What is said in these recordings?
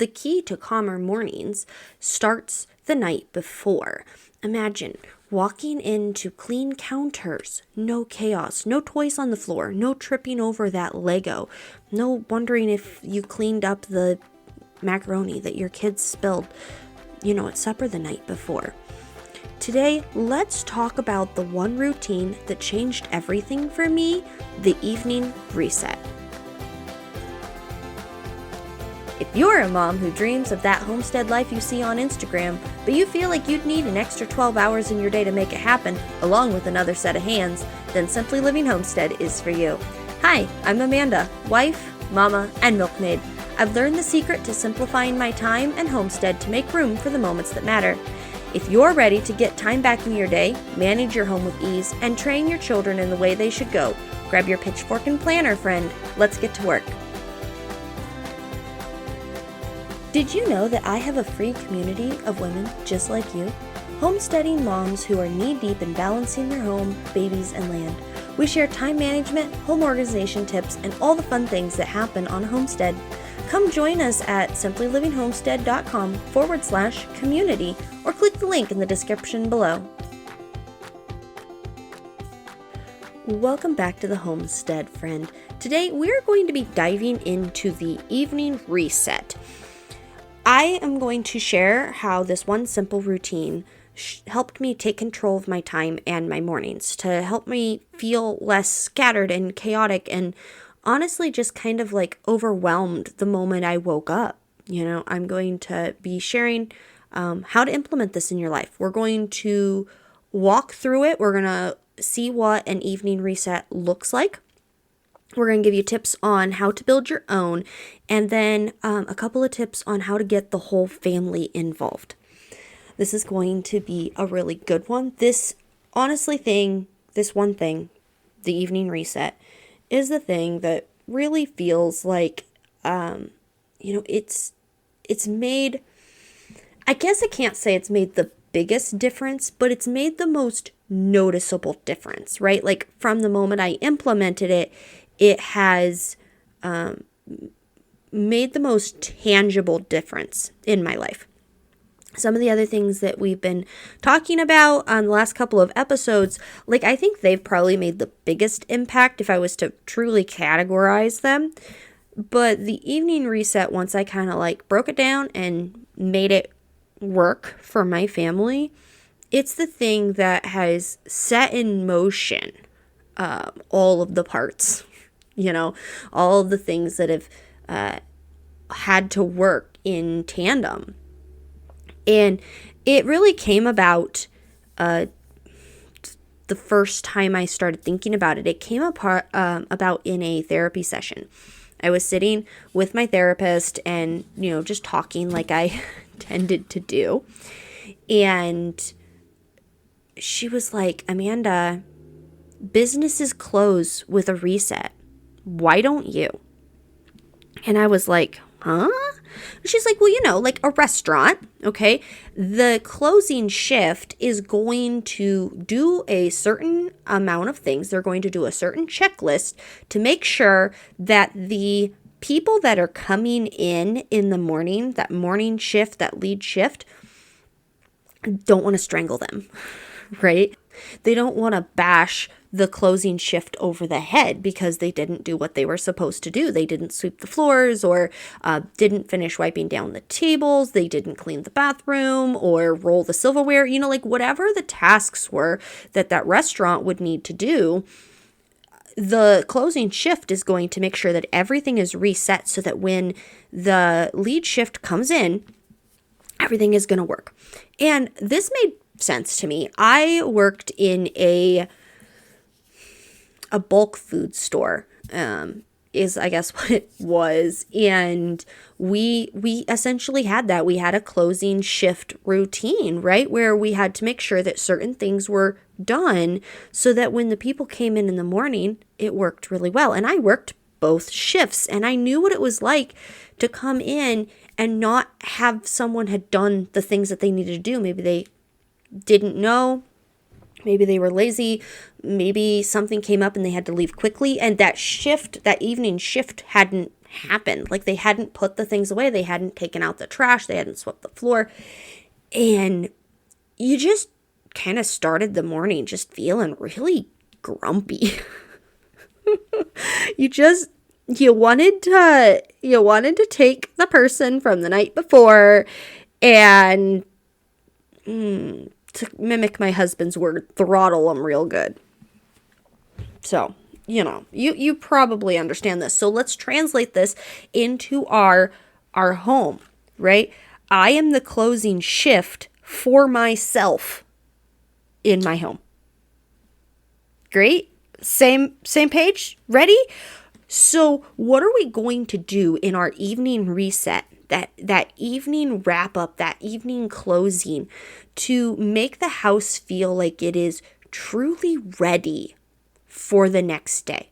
The key to calmer mornings starts the night before. Imagine walking into clean counters, no chaos, no toys on the floor, no tripping over that Lego, no wondering if you cleaned up the macaroni that your kids spilled, at supper the night before. Today, let's talk about the one routine that changed everything for me, the evening reset. If you're a mom who dreams of that homestead life you see on Instagram, but you feel like you'd need an extra 12 hours in your day to make it happen, along with another set of hands, then Simply Living Homestead is for you. Hi, I'm Amanda, wife, mama, and milkmaid. I've learned the secret to simplifying my time and homestead to make room for the moments that matter. If you're ready to get time back in your day, manage your home with ease, and train your children in the way they should go, grab your pitchfork and planner, friend. Let's get to work. Did you know that I have a free community of women just like you? Homesteading moms who are knee-deep in balancing their home, babies, and land. We share time management, home organization tips, and all the fun things that happen on a homestead. Come join us at simplylivingHomestead.com/community or click the link in the description below. Welcome back to the Homestead, friend. Today we're going to be diving into the evening reset. I am going to share how this one simple routine helped me take control of my time and my mornings to help me feel less scattered and chaotic and honestly just kind of like overwhelmed the moment I woke up. I'm going to be sharing how to implement this in your life. We're going to walk through it. We're going to see what an evening reset looks like. We're going to give you tips on how to build your own, and then a couple of tips on how to get the whole family involved. This is going to be a really good one. This one thing, the evening reset, is the thing that really feels like, it's made, I guess I can't say it's made the biggest difference, but it's made the most noticeable difference, right? Like from the moment I implemented it, it has made the most tangible difference in my life. Some of the other things that we've been talking about on the last couple of episodes, I think they've probably made the biggest impact if I was to truly categorize them. But the evening reset, once I kind of broke it down and made it work for my family, it's the thing that has set in motion all of the parts, all of the things that have had to work in tandem. And it really came about the first time I started thinking about it. It came about in a therapy session. I was sitting with my therapist and, just talking like I tended to do. And she was like, Amanda, businesses close with a reset. Why don't you? And I was like, huh? She's like, well, a restaurant, okay? The closing shift is going to do a certain amount of things. They're going to do a certain checklist to make sure that the people that are coming in the morning, that morning shift, that lead shift, don't want to strangle them, right? They don't want to bash the closing shift over the head because they didn't do what they were supposed to do. They didn't sweep the floors or didn't finish wiping down the tables. They didn't clean the bathroom or roll the silverware. Whatever the tasks were that restaurant would need to do, the closing shift is going to make sure that everything is reset so that when the lead shift comes in, everything is going to work. And this made sense to me. I worked in a bulk food store, is I guess what it was. And we essentially had that. We had a closing shift routine, right? Where we had to make sure that certain things were done so that when the people came in the morning, it worked really well. And I worked both shifts and I knew what it was like to come in and not have someone had done the things that they needed to do. Maybe they didn't know. Maybe they were lazy. Maybe something came up and they had to leave quickly. And that evening shift hadn't happened. Like they hadn't put the things away. They hadn't taken out the trash. They hadn't swept the floor. And you just kind of started the morning just feeling really grumpy. You wanted to take the person from the night before and to mimic my husband's word, throttle them real good. So, you probably understand this. So let's translate this into our home, right? I am the closing shift for myself in my home. Great. Same page. Ready? So what are we going to do in our evening reset, that evening wrap up, that evening closing, to make the house feel like it is truly ready for the next day?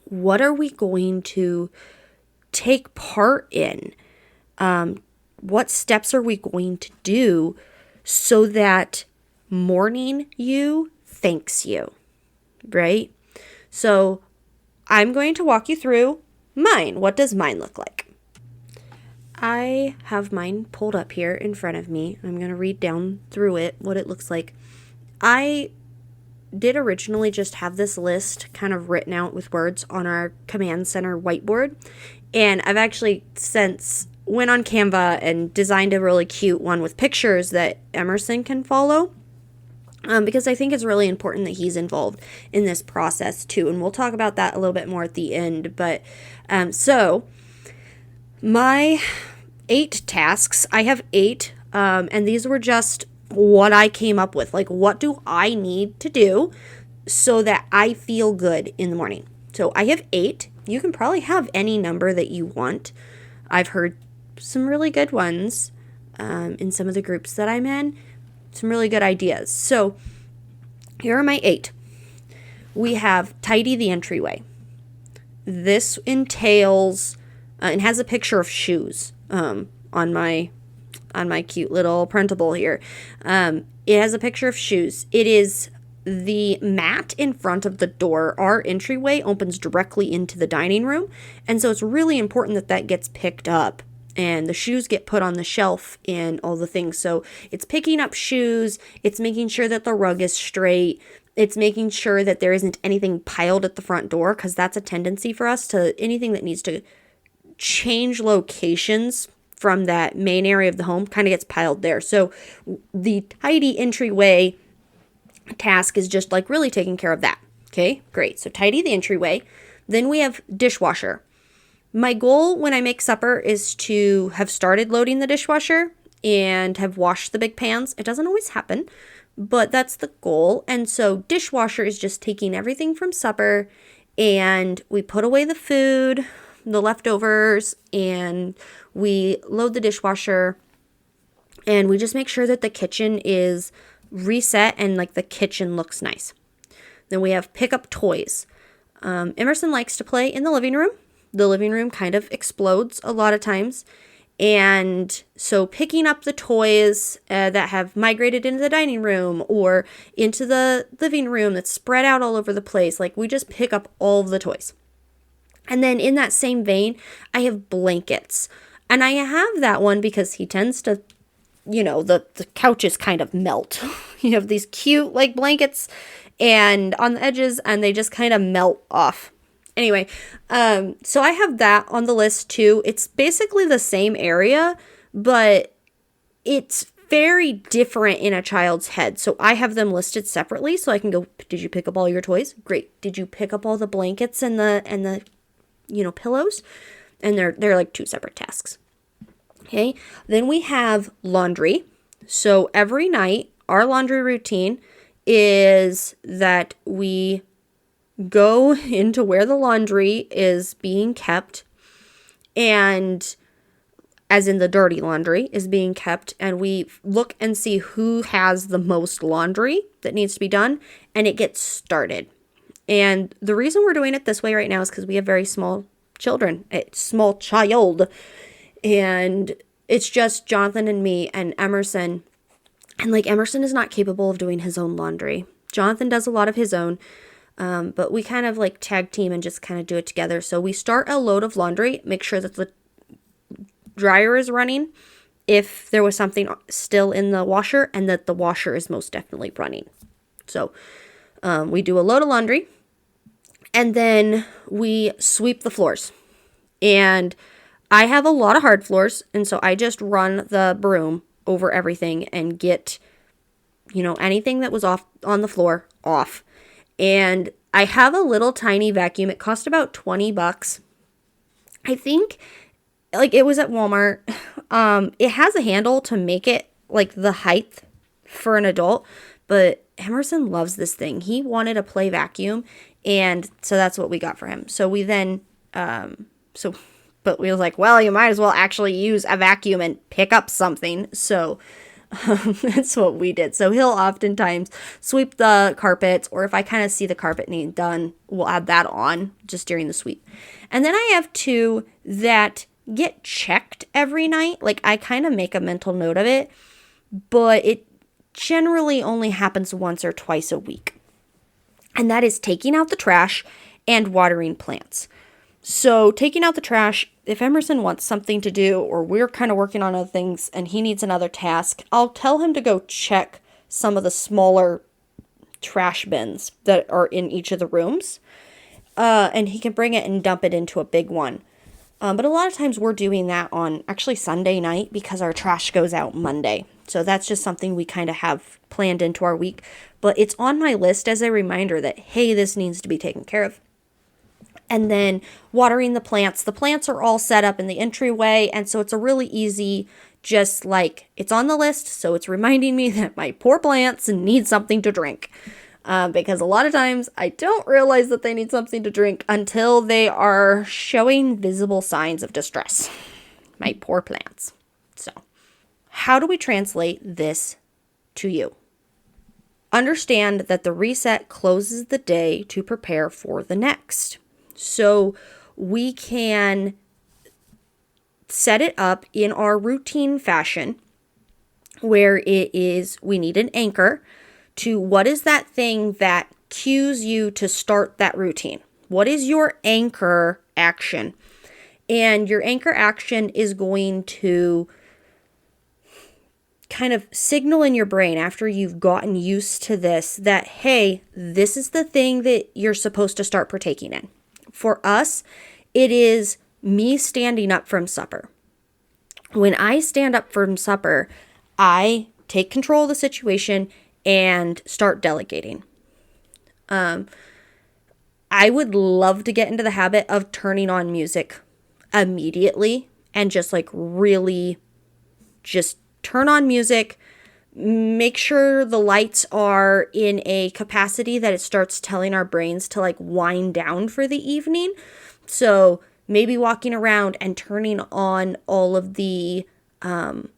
What are we going to take part in? What steps are we going to do so that morning you thanks you, right? So I'm going to walk you through mine. What does mine look like? I have mine pulled up here in front of me. I'm going to read down through it, what it looks like. I did originally just have this list kind of written out with words on our command center whiteboard. And I've actually since went on Canva and designed a really cute one with pictures that Emerson can follow. Because I think it's really important that he's involved in this process too. And we'll talk about that a little bit more at the end. But so my 8 tasks, I have 8. And these were just what I came up with. Like, what do I need to do so that I feel good in the morning? So I have 8. You can probably have any number that you want. I've heard some really good ones in some of the groups that I'm in. Some really good ideas. So here are my 8. We have tidy the entryway. This entails and has a picture of shoes on my cute little printable here. It has a picture of shoes. It is the mat in front of the door. Our entryway opens directly into the dining room, and so it's really important that that gets picked up and the shoes get put on the shelf and all the things. So it's picking up shoes, it's making sure that the rug is straight, it's making sure that there isn't anything piled at the front door, because that's a tendency for us to, anything that needs to change locations from that main area of the home kind of gets piled there. So the tidy entryway task is just like really taking care of that. Okay, great. So tidy the entryway. Then we have dishwasher. My goal when I make supper is to have started loading the dishwasher and have washed the big pans. It doesn't always happen, but that's the goal. And so dishwasher is just taking everything from supper and we put away the food, the leftovers, and we load the dishwasher and we just make sure that the kitchen is reset and like the kitchen looks nice. Then we have pick up toys. Emerson likes to play in the living room. The living room kind of explodes a lot of times. And so picking up the toys that have migrated into the dining room or into the living room that's spread out all over the place, like we just pick up all of the toys. And then in that same vein, I have blankets. And I have that one because he tends to, the couches kind of melt. You have these cute like blankets and on the edges and they just kind of melt off. Anyway, so I have that on the list too. It's basically the same area, but it's very different in a child's head. So I have them listed separately so I can go, did you pick up all your toys? Great. Did you pick up all the blankets and the pillows? And they're like 2 separate tasks. Okay. Then we have laundry. So every night, our laundry routine is that we go into where the laundry is being kept, and as in the dirty laundry is being kept, and we look and see who has the most laundry that needs to be done, and it gets started. And the reason we're doing it this way right now is because we have very small children, a small child, and it's just Jonathan and me and Emerson. And like Emerson is not capable of doing his own laundry. Jonathan does a lot of his own. But we kind of like tag team and just kind of do it together. So we start a load of laundry, make sure that the dryer is running if there was something still in the washer, and that the washer is most definitely running. So we do a load of laundry, and then we sweep the floors. And I have a lot of hard floors, and so I just run the broom over everything and get, anything that was off on the floor off. And I have a little tiny vacuum. It cost about $20. I think, like, it was at Walmart. It has a handle to make it like the height for an adult, but Emerson loves this thing. He wanted a play vacuum, and so that's what we got for him. So we then, but we was like, well, you might as well actually use a vacuum and pick up something. So that's what we did. So he'll oftentimes sweep the carpets, or if I kind of see the carpet need done, we'll add that on just during the sweep. And then I have two that get checked every night. Like, I kind of make a mental note of it, but it generally only happens once or twice a week. And that is taking out the trash and watering plants. So taking out the trash, if Emerson wants something to do, or we're kind of working on other things and he needs another task, I'll tell him to go check some of the smaller trash bins that are in each of the rooms. And he can bring it and dump it into a big one. But a lot of times we're doing that on actually Sunday night because our trash goes out Monday. So that's just something we kind of have planned into our week. But it's on my list as a reminder that, hey, this needs to be taken care of. And then watering the plants. The plants are all set up in the entryway, and so it's a really easy, just like, it's on the list, so it's reminding me that my poor plants need something to drink. Because a lot of times I don't realize that they need something to drink until they are showing visible signs of distress. My poor plants. So, how do we translate this to you? Understand that the reset closes the day to prepare for the next. So we can set it up in our routine fashion where we need an anchor to what is that thing that cues you to start that routine. What is your anchor action? And your anchor action is going to kind of signal in your brain after you've gotten used to this that, hey, this is the thing that you're supposed to start partaking in. For us, it is me standing up from supper. When I stand up from supper, I take control of the situation and start delegating. I would love to get into the habit of turning on music immediately and just like really just turn on music, make sure the lights are in a capacity that it starts telling our brains to like wind down for the evening. So maybe walking around and turning on all of the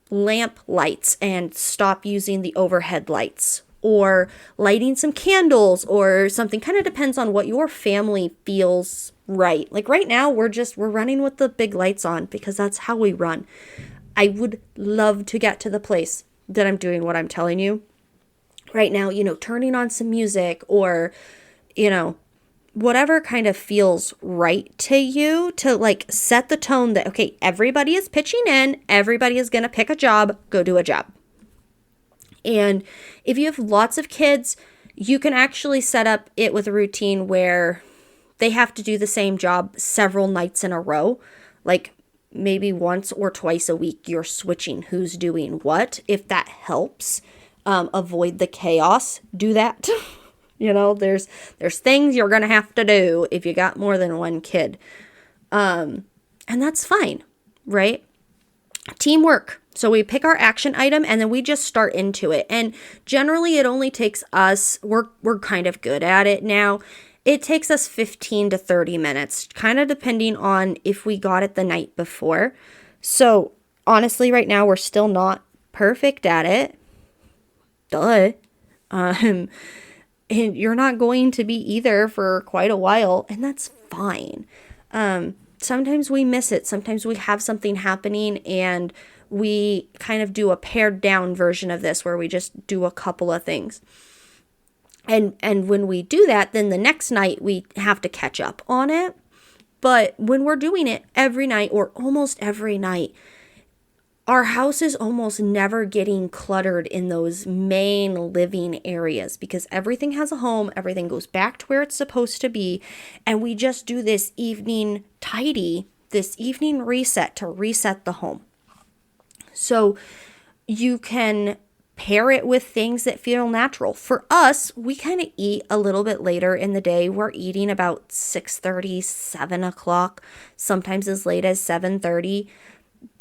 lamp lights and stop using the overhead lights, or lighting some candles or something. Kind of depends on what your family feels right. Like right now, we're running with the big lights on because that's how we run. I would love to get to the place that I'm doing what I'm telling you right now, turning on some music or, whatever kind of feels right to you to like set the tone that, okay, everybody is pitching in, everybody is going to pick a job, go do a job. And if you have lots of kids, you can actually set up it with a routine where they have to do the same job several nights in a row. Like maybe once or twice a week, you're switching who's doing what. If that helps avoid the chaos, do that. There's things you're going to have to do if you got more than one kid. And that's fine, right? Teamwork. So we pick our action item and then we just start into it. And generally it only takes us, we're kind of good at it now. It takes us 15 to 30 minutes, kind of depending on if we got it the night before. So honestly, right now, we're still not perfect at it. Duh. And you're not going to be either for quite a while, and that's fine. Sometimes we miss it. Sometimes we have something happening and we kind of do a pared down version of this where we just do a couple of things. And when we do that, then the next night we have to catch up on it. But when we're doing it every night or almost every night, our house is almost never getting cluttered in those main living areas because everything has a home, everything goes back to where it's supposed to be, and we just do this evening tidy, this evening reset to reset the home. So you can pair it with things that feel natural. For us, we kind of eat a little bit later in the day. We're eating about 6:30, 7 o'clock, sometimes as late as 7:30,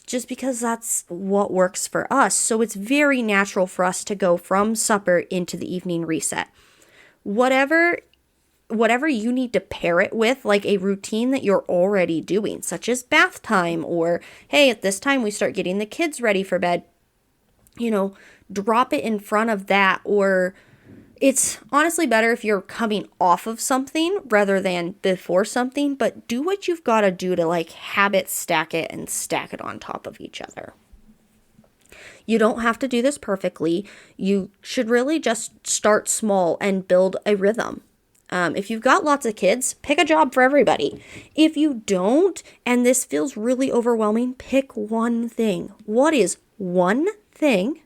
just because that's what works for us. So it's very natural for us to go from supper into the evening reset. Whatever you need to pair it with, like a routine that you're already doing, such as bath time, or hey, at this time we start getting the kids ready for bed, drop it in front of that. Or it's honestly better if you're coming off of something rather than before something, but do what you've got to do to habit stack it and stack it on top of each other. You don't have to do this perfectly. You should really just start small and build a rhythm. If you've got lots of kids, pick a job for everybody. If you don't, and this feels really overwhelming, pick one thing. What is one thing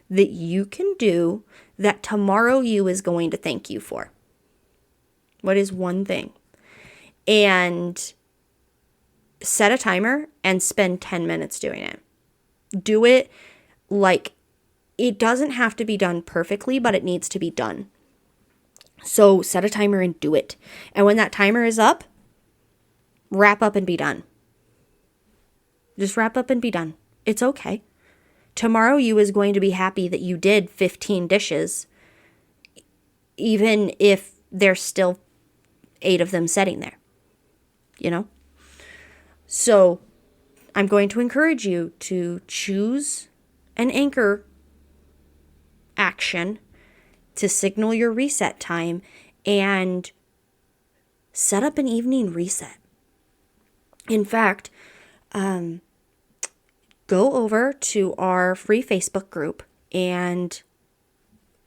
that you can do that tomorrow you is going to thank you for? What is one thing? And set a timer and spend 10 minutes doing it. Do it it doesn't have to be done perfectly, but it needs to be done. So set a timer and do it. And when that timer is up, wrap up and be done. Just wrap up and be done. It's okay. Tomorrow you is going to be happy that you did 15 dishes, even if there's still 8 of them sitting there, So I'm going to encourage you to choose an anchor action to signal your reset time and set up an evening reset. In fact, go over to our free Facebook group and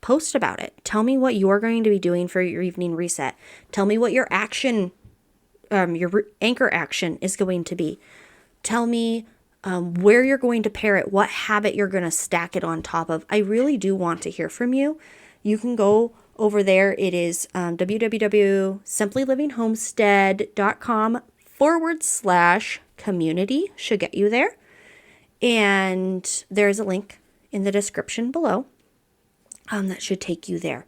post about it. Tell me what you're going to be doing for your evening reset. Tell me what your action, your anchor action is going to be. Tell me where you're going to pair it, what habit you're going to stack it on top of. I really do want to hear from you. You can go over there. It is www.simplylivinghomestead.com/community should get you there. And there's a link in the description below that should take you there.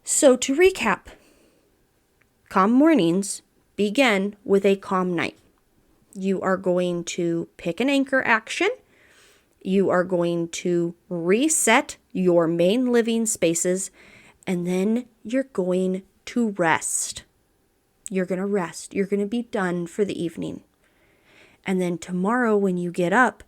So to recap, calm mornings begin with a calm night. You are going to pick an anchor action. You are going to reset your main living spaces, and then you're going to rest. You're going to rest. You're going to be done for the evening. And then tomorrow when you get up,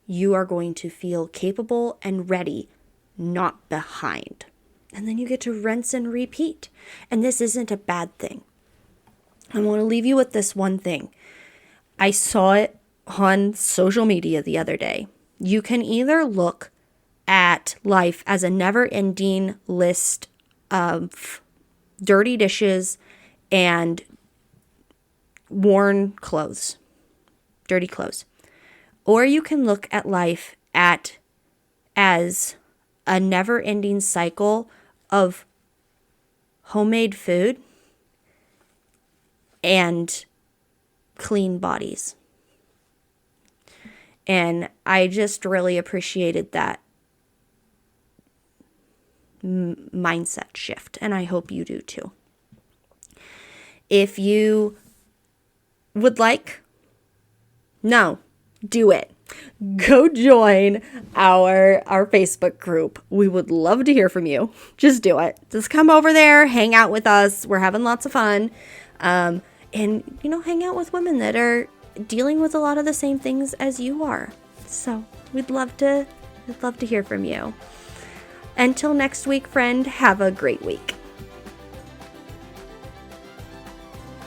you are going to feel capable and ready, not behind. And then you get to rinse and repeat. And this isn't a bad thing. I want to leave you with this one thing. I saw it on social media the other day. You can either look at life as a never-ending list of dirty dishes and worn clothes, dirty clothes. Or you can look at life as a never-ending cycle of homemade food and clean bodies. And I just really appreciated that mindset shift. And I hope you do too. If you would like, do it. Go join our Facebook group. We would love to hear from you. Just do it. Just come over there, hang out with us. We're having lots of fun. And, hang out with women that are dealing with a lot of the same things as you are. So we'd love to hear from you. Until next week, friend, have a great week.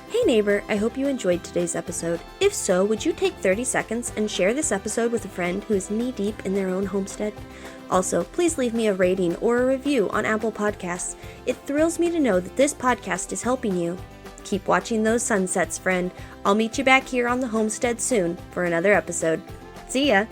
Hey, Hey neighbor, I hope you enjoyed today's episode. If so, would you take 30 seconds and share this episode with a friend who is knee-deep in their own homestead? Also, please leave me a rating or a review on Apple Podcasts. It thrills me to know that this podcast is helping you. Keep watching those sunsets, friend. I'll meet you back here on the homestead soon for another episode. See ya!